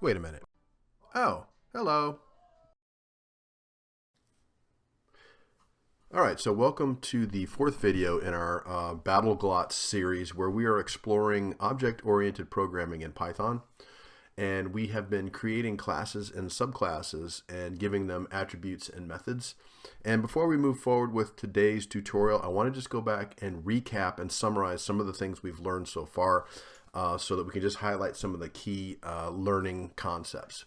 Wait a minute. Oh, hello. All right, so welcome to the fourth video in our BattleGlots series where we are exploring object-oriented programming in Python. And we have been creating classes and subclasses and giving them attributes and methods. And before we move forward with today's tutorial, I want to just go back and recap and summarize some of the things we've learned so far so that we can just highlight some of the key learning concepts.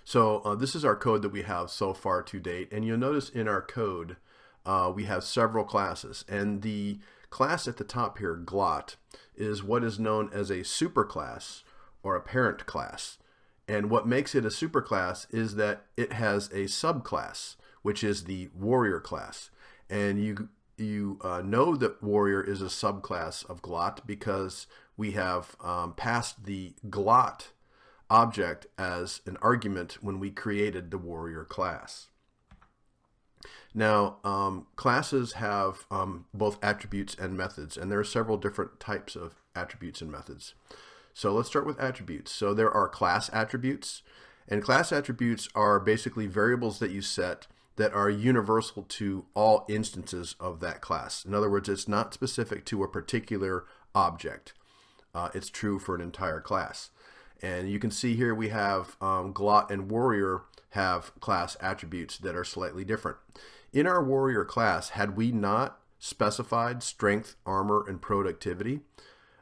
So this is our code that we have so far to date, and you'll notice in our code we have several classes, and the class at the top here, Glot, is what is known as a superclass or a parent class. And what makes it a superclass is that it has a subclass, which is the warrior class. And you know that warrior is a subclass of Glot because we have passed the Glot object as an argument when we created the warrior class. Now, classes have both attributes and methods, and there are several different types of attributes and methods. So let's start with attributes. So there are class attributes, and class attributes are basically variables that you set that are universal to all instances of that class. In other words, it's not specific to a particular object. It's true for an entire class. And you can see here we have Glot and Warrior have class attributes that are slightly different. In our Warrior class, had we not specified strength, armor, and productivity,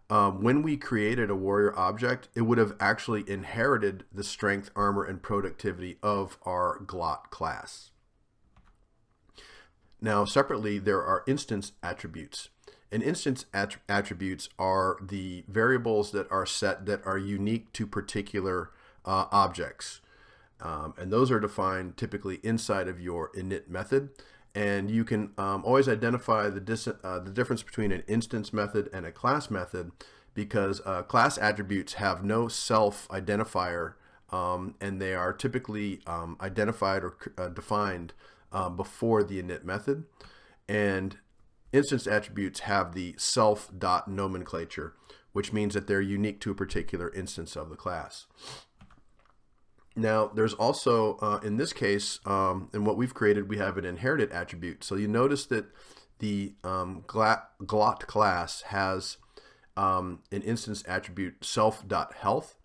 when we created a Warrior object, it would have actually inherited the strength, armor, and productivity of our Glot class. Now, separately, there are instance attributes. And instance attributes are the variables that are set that are unique to particular objects. And those are defined typically inside of your init method. And you can always identify the difference between an instance method and a class method because class attributes have no self-identifier and they are typically identified or defined before the init method. And instance attributes have the self.nomenclature, which means that they're unique to a particular instance of the class. Now, there's also, in this case, in what we've created, we have an inherited attribute. So you notice that the Glot class has an instance attribute self.health,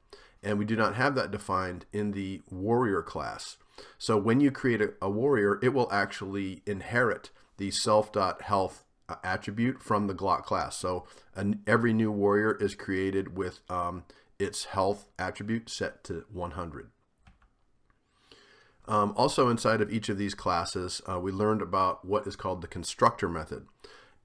and we do not have that defined in the warrior class. So when you create a warrior, it will actually inherit the self.health attribute from the Glot class. So every new warrior is created with its health attribute set to 100. Also inside of each of these classes, we learned about what is called the constructor method.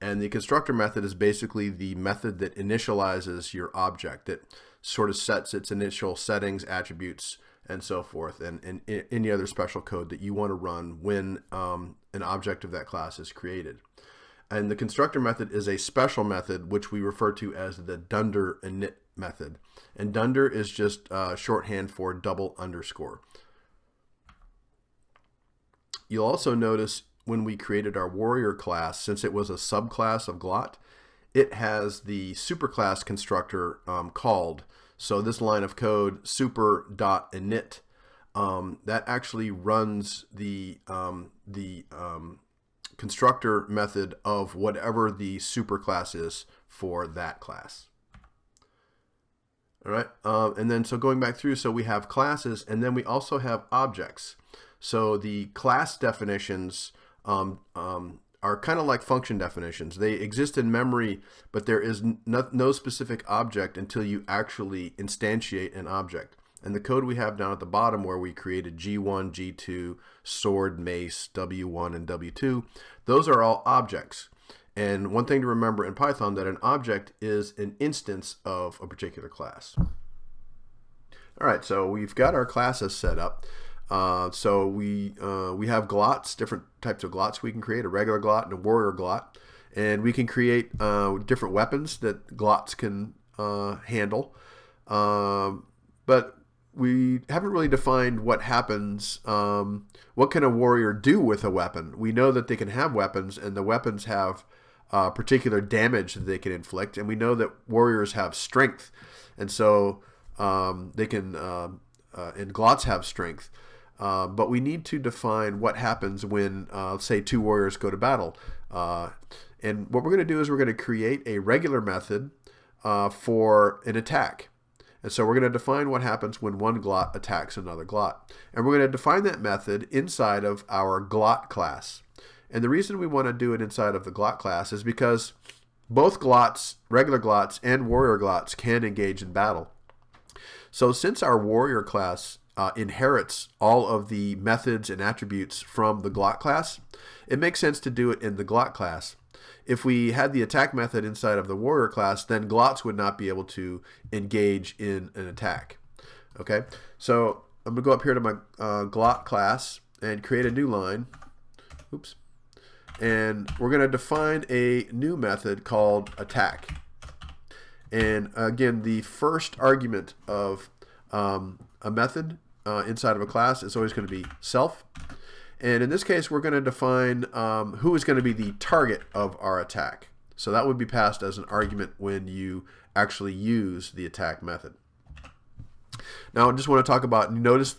And the constructor method is basically the method that initializes your object, that sort of sets its initial settings, attributes, and so forth, and any other special code that you want to run when an object of that class is created. And the constructor method is a special method which we refer to as the dunder init method. And dunder is just shorthand for double underscore. You'll also notice when we created our warrior class, since it was a subclass of Glot, it has the superclass constructor called. So this line of code, super.init, that actually runs the constructor method of whatever the superclass is for that class. All right, and then so going back through, so we have classes, and then we also have objects. So the class definitions are kind of like function definitions. They exist in memory, but there is no specific object until you actually instantiate an object. And the code we have down at the bottom where we created G1, G2, sword, mace, W1, and W2, those are all objects. And one thing to remember in Python that an object is an instance of a particular class. All right, so we've got our classes set up. So we have glots, different types of glots we can create, a regular glot and a warrior glot. And we can create different weapons that glots can handle. But we haven't really defined what happens, what can a warrior do with a weapon. We know that they can have weapons, and the weapons have particular damage that they can inflict, and we know that warriors have strength. And so and Glots have strength. But we need to define what happens when, say, two warriors go to battle. And what we're going to do is we're going to create a regular method for an attack. And so we're going to define what happens when one Glot attacks another Glot. And we're going to define that method inside of our Glot class. And the reason we want to do it inside of the Glot class is because both Glots, regular Glots and warrior Glots, can engage in battle. So since our warrior class inherits all of the methods and attributes from the Glot class, it makes sense to do it in the Glot class. If we had the attack method inside of the warrior class, then Glots would not be able to engage in an attack. Okay, so I'm going to go up here to my Glot class and create a new line. Oops. And we're going to define a new method called attack. And again, the first argument of a method inside of a class is always going to be self. And in this case, we're going to define who is going to be the target of our attack. So that would be passed as an argument when you actually use the attack method. Now, I just want to talk about, notice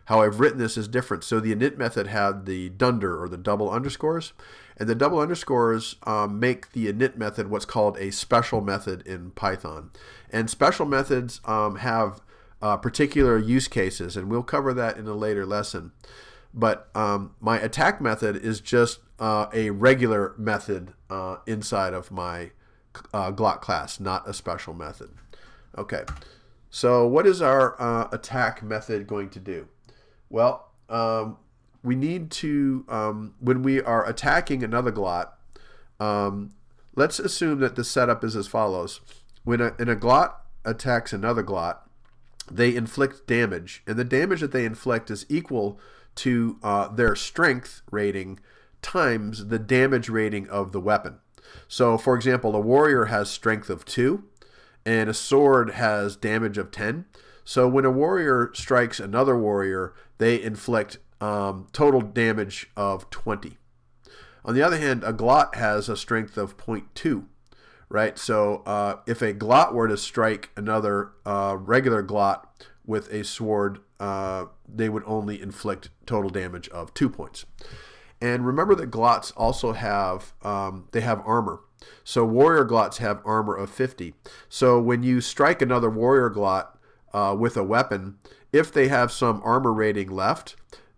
how I've written this is different. So the init method had the dunder, or the double underscores. And the double underscores make the init method what's called a special method in Python. And special methods have particular use cases, and we'll cover that in a later lesson. But my attack method is just a regular method inside of my Glot class, not a special method. Okay, so what is our attack method going to do? Well, we need to, when we are attacking another Glot, let's assume that the setup is as follows. When a Glot attacks another Glot, they inflict damage, and the damage that they inflict is equal to their strength rating times the damage rating of the weapon. So, for example, a warrior has strength of 2, and a sword has damage of 10. So when a warrior strikes another warrior, they inflict total damage of 20. On the other hand, a Glot has a strength of 0.2. Right, so if a Glot were to strike another regular Glot with a sword, they would only inflict total damage of 2 points. And remember that Glots also have they have armor. So warrior Glots have armor of 50. So when you strike another warrior Glot with a weapon, if they have some armor rating left,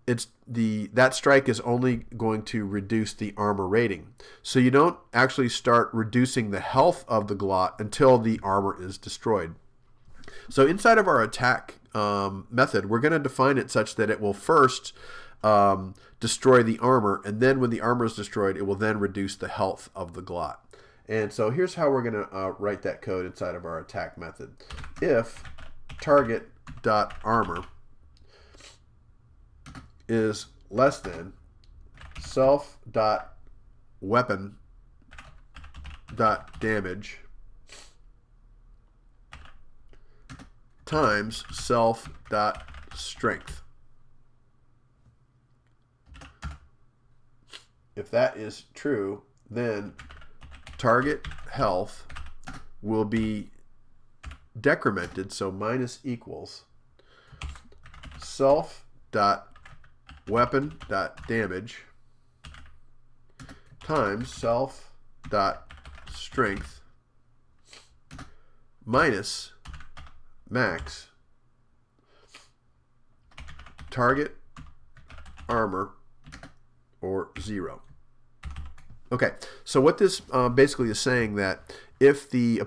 that strike is only going to reduce the armor rating. So you don't actually start reducing the health of the Glot until the armor is destroyed. So inside of our attack method, we're going to define it such that it will first destroy the armor, and then when the armor is destroyed, it will then reduce the health of the Glot. And so here's how we're going to write that code inside of our attack method. If target.armor is less than self.weapon.damage times self.strength. If that is true, then target health will be decremented, so minus equals self.weapon.damage times self.strength minus max target armor, or 0. Okay, so what this basically is saying that if the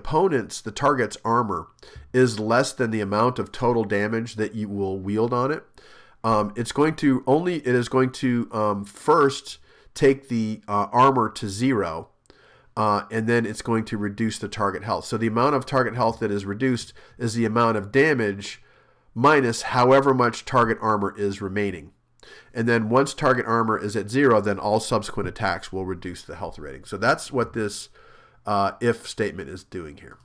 target's armor is less than the amount of total damage that you will wield on it, it is going to first take the armor to 0, and then it's going to reduce the target health. So the amount of target health that is reduced is the amount of damage minus however much target armor is remaining. And then once target armor is at 0, then all subsequent attacks will reduce the health rating. So that's what this if statement is doing here.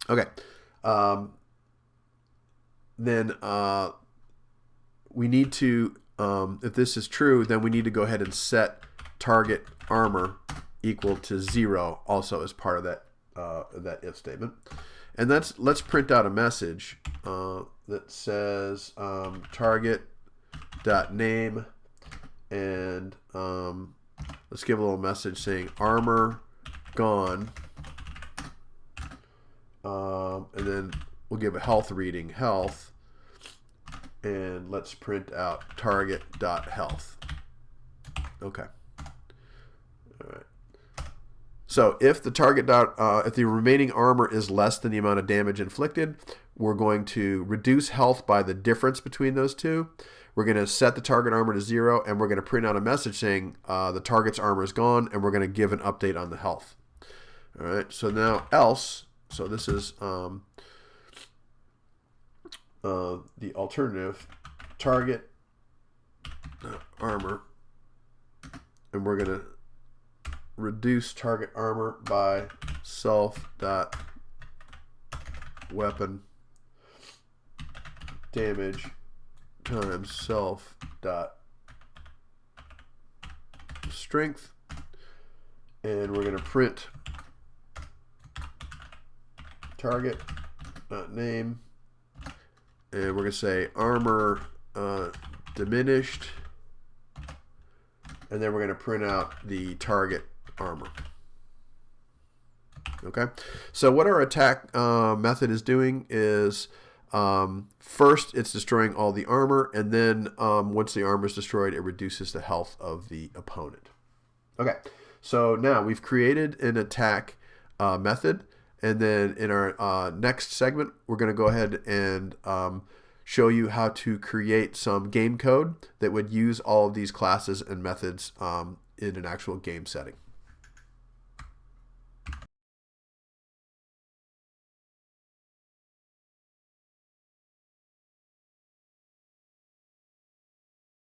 Okay. Then we need to, if this is true, then we need to go ahead and set target armor equal to 0 also as part of that if statement. And let's print out a message that says target.name, and let's give a little message saying armor gone, and then we'll give a health reading, health, and let's print out target.health. Okay. All right. So if the if the remaining armor is less than the amount of damage inflicted, we're going to reduce health by the difference between those two. We're going to set the target armor to 0, and we're going to print out a message saying the target's armor is gone, and we're going to give an update on the health. All right. So now else. So this is the alternative, target armor, and we're going to reduce target armor by self.weapon damage times self.strength, and we're going to print target.name, and we're going to say armor diminished, and then we're going to print out the target armor. Okay, so what our attack method is doing is first it's destroying all the armor, and then once the armor is destroyed, it reduces the health of the opponent. Okay, so now we've created an attack method, and then in our next segment, we're going to go ahead and show you how to create some game code that would use all of these classes and methods in an actual game setting.